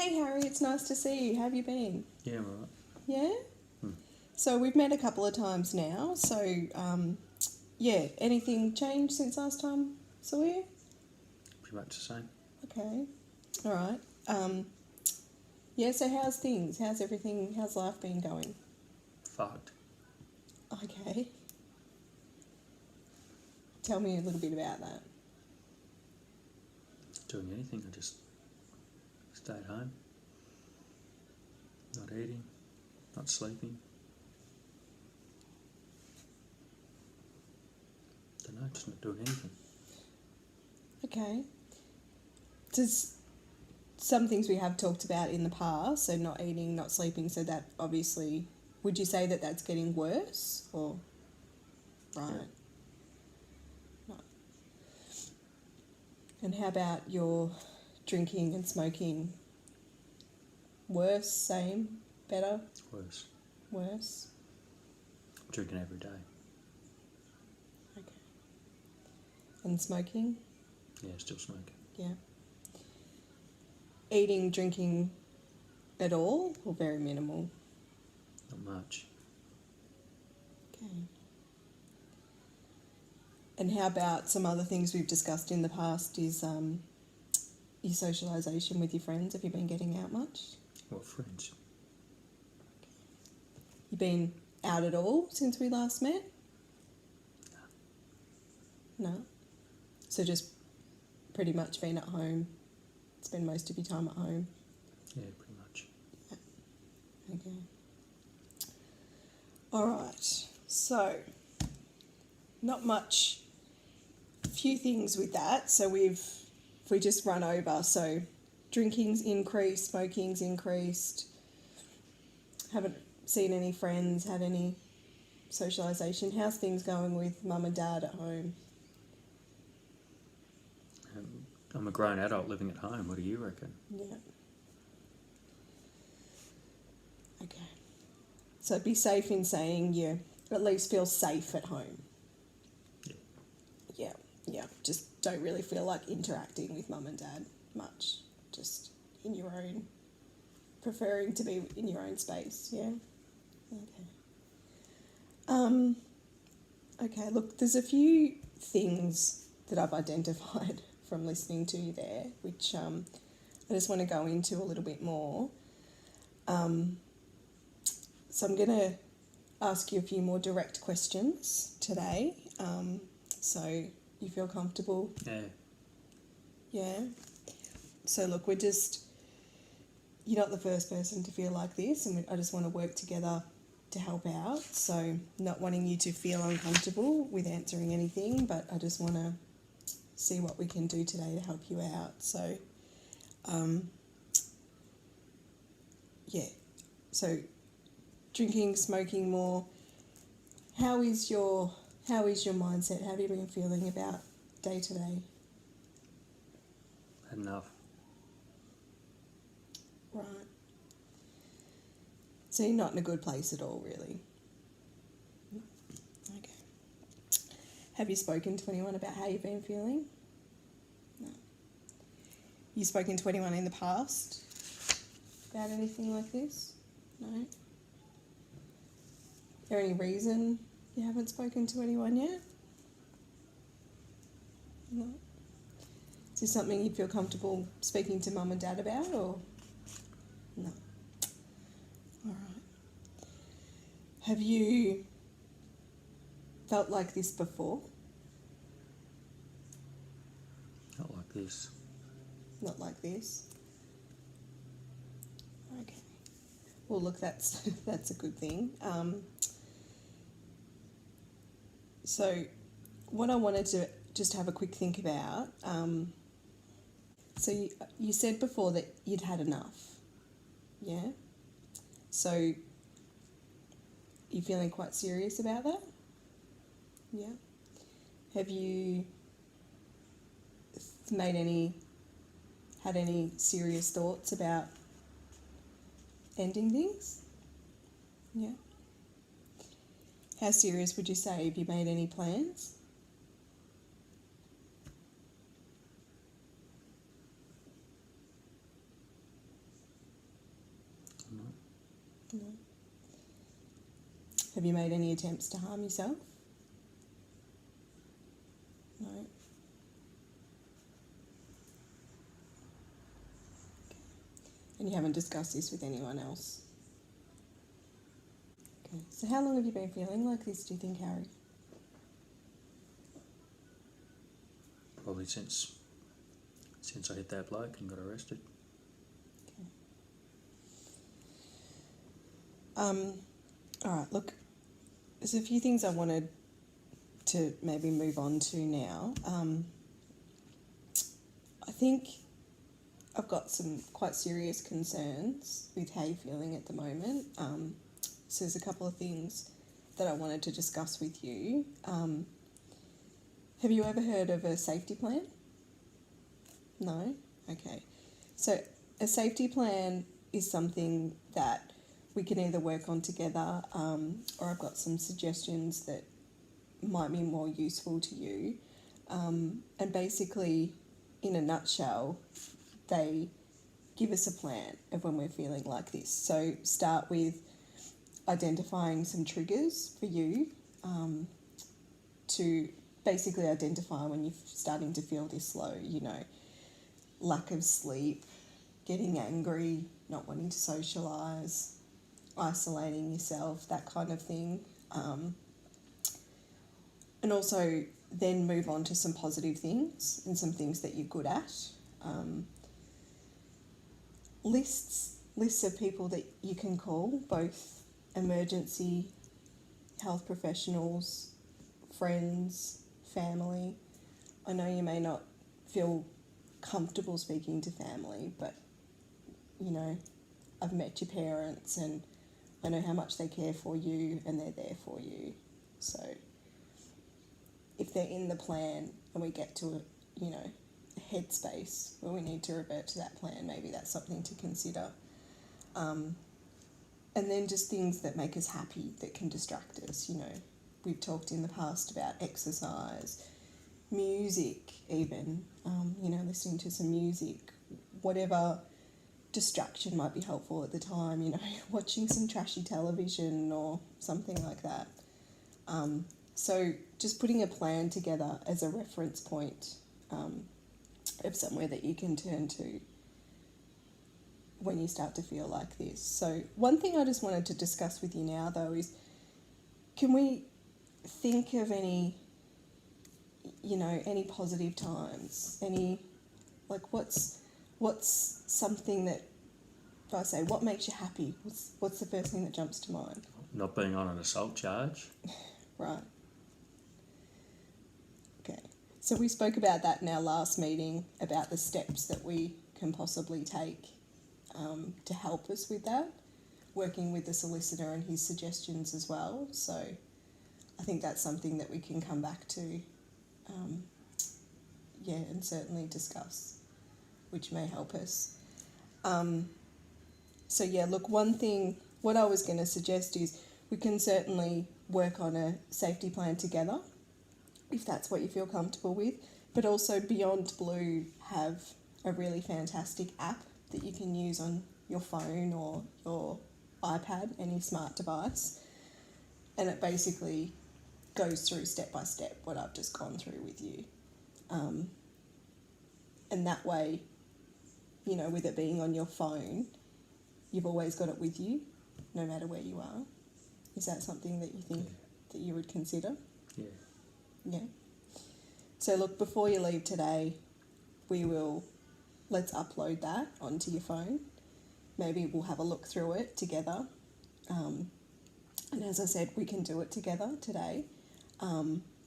Hey Harry, it's nice to see you. How have you been? Yeah, right. Yeah? So we've met a couple of times now. So, yeah, anything changed since last time saw you? Pretty much the same. Okay. All right. Yeah, so how's things? How's everything? How's life been going? Fucked. Okay. Tell me a little bit about that. Doing anything, I just stay at home. Not eating, not sleeping. Don't know, just not doing anything. Okay. Does some things we have talked about in the past, so not eating, not sleeping, so that obviously, would you say that that's getting worse or? Right. Yeah. Right. And how about your drinking and smoking? Worse, same, better, Worse. worse? I'm drinking every day. Okay. And smoking? Yeah, still smoking. Yeah. Eating, drinking at all or very minimal? Not much. Okay. And how about some other things we've discussed in the past is your socialisation with your friends? Have you been getting out much? What friends? You been out at all since we last met? No. So just pretty much been at home. Spend most of your time at home. Yeah, pretty much. Okay. All right. So not much. A few things with that. So if we just run over, so drinking's increased, smoking's increased. Haven't seen any friends, had any socialisation. How's things going with mum and dad at home? I'm a grown adult living at home. What do you reckon? Yeah. Okay. So be safe in saying you at least feel safe at home. Yeah. Yeah, yeah. Just don't really feel like interacting with mum and dad much. Just in your own, preferring to be in your own space, yeah? Okay. Okay, look, there's a few things that I've identified from listening to you there, which I just want to go into a little bit more. So I'm going to ask you a few more direct questions today. So you feel comfortable? Yeah. Yeah. So look, you're not the first person to feel like this, and I just want to work together to help out. So not wanting you to feel uncomfortable with answering anything, but I just want to see what we can do today to help you out. So, yeah. So drinking, smoking more. How is your mindset? How have you been feeling about day to day? Had enough. Right. So you're not in a good place at all, really? Okay. Have you spoken to anyone about how you've been feeling? No. You spoken to anyone in the past about anything like this? No? Is there any reason you haven't spoken to anyone yet? No? Is this something you'd feel comfortable speaking to mum and dad about, or no? All right. Have you felt like this before? Not like this. Not like this? Okay. Well, look, that's a good thing. So what I wanted to just have a quick think about, so you said before that you'd had enough, yeah? So you feeling quite serious about that? Yeah. Have you had any serious thoughts about ending things? Yeah. How serious would you say? Have you made any plans? No. Have you made any attempts to harm yourself? No. And you haven't discussed this with anyone else? Okay. So how long have you been feeling like this, do you think, Harry? Probably since I hit that bloke and got arrested. Okay. All right, look, there's a few things I wanted to maybe move on to now. I think I've got some quite serious concerns with how you're feeling at the moment. So there's a couple of things that I wanted to discuss with you. Have you ever heard of a safety plan? No? Okay. So a safety plan is something that we can either work on together, or I've got some suggestions that might be more useful to you. And basically, in a nutshell, they give us a plan of when we're feeling like this. So start with identifying some triggers for you, to basically identify when you're starting to feel this low, lack of sleep, getting angry, not wanting to socialise, isolating yourself, that kind of thing. And also then move on to some positive things and some things that you're good at. Lists of people that you can call, both emergency health professionals, friends, family. I know you may not feel comfortable speaking to family, but I've met your parents and I know how much they care for you and they're there for you. So if they're in the plan and we get to a headspace where we need to revert to that plan, maybe that's something to consider. And then just things that make us happy, that can distract us. We've talked in the past about exercise, music even, listening to some music, whatever distraction might be helpful at the time, watching some trashy television or something like that. So just putting a plan together as a reference point of somewhere that you can turn to when you start to feel like this. So one thing I just wanted to discuss with you now, though, is can we think of any positive times? What's something that, if I say, what makes you happy? What's the first thing that jumps to mind? Not being on an assault charge. Right. Okay. So we spoke about that in our last meeting, about the steps that we can possibly take to help us with that, working with the solicitor and his suggestions as well. So I think that's something that we can come back to, and certainly discuss, which may help us. One thing, what I was going to suggest is we can certainly work on a safety plan together, if that's what you feel comfortable with, but also Beyond Blue have a really fantastic app that you can use on your phone or your iPad, any smart device, and it basically goes through step by step what I've just gone through with you. And that way, with it being on your phone, you've always got it with you, no matter where you are. Is that something that you think that you would consider? Yeah. Yeah. So look, before you leave today, let's upload that onto your phone. Maybe we'll have a look through it together. And as I said, we can do it together today,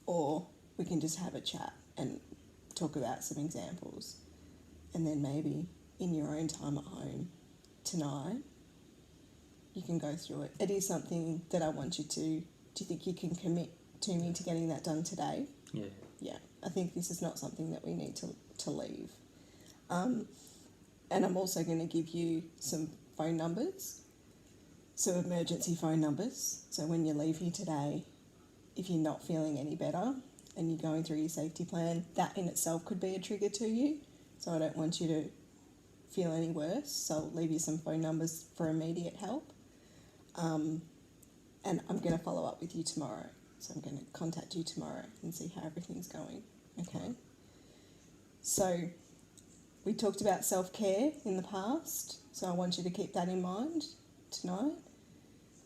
or we can just have a chat and talk about some examples. And then maybe in your own time at home tonight, you can go through it. It is something that I want you to. Do you think you can commit to me to getting that done today? Yeah. Yeah, I think this is not something that we need to leave. And I'm also going to give you some phone numbers, so emergency phone numbers. So when you leave here today, if you're not feeling any better and you're going through your safety plan, that in itself could be a trigger to you. So I don't want you to feel any worse. So I'll leave you some phone numbers for immediate help. And I'm going to follow up with you tomorrow. So I'm going to contact you tomorrow and see how everything's going. Okay? So we talked about self-care in the past. So I want you to keep that in mind tonight.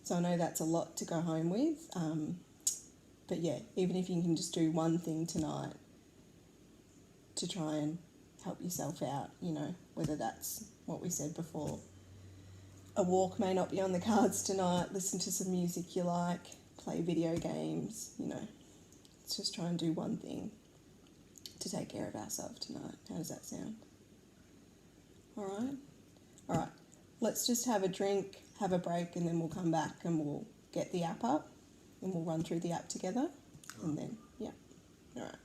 So I know that's a lot to go home with. But yeah, even if you can just do one thing tonight to try and help yourself out, you know, whether that's what we said before. A walk may not be on the cards tonight. Listen to some music you like. Play video games, you know. Let's just try and do one thing to take care of ourselves tonight. How does that sound? All right? All right. Let's just have a drink, have a break, and then we'll come back and we'll get the app up and we'll run through the app together. And then, yeah. All right.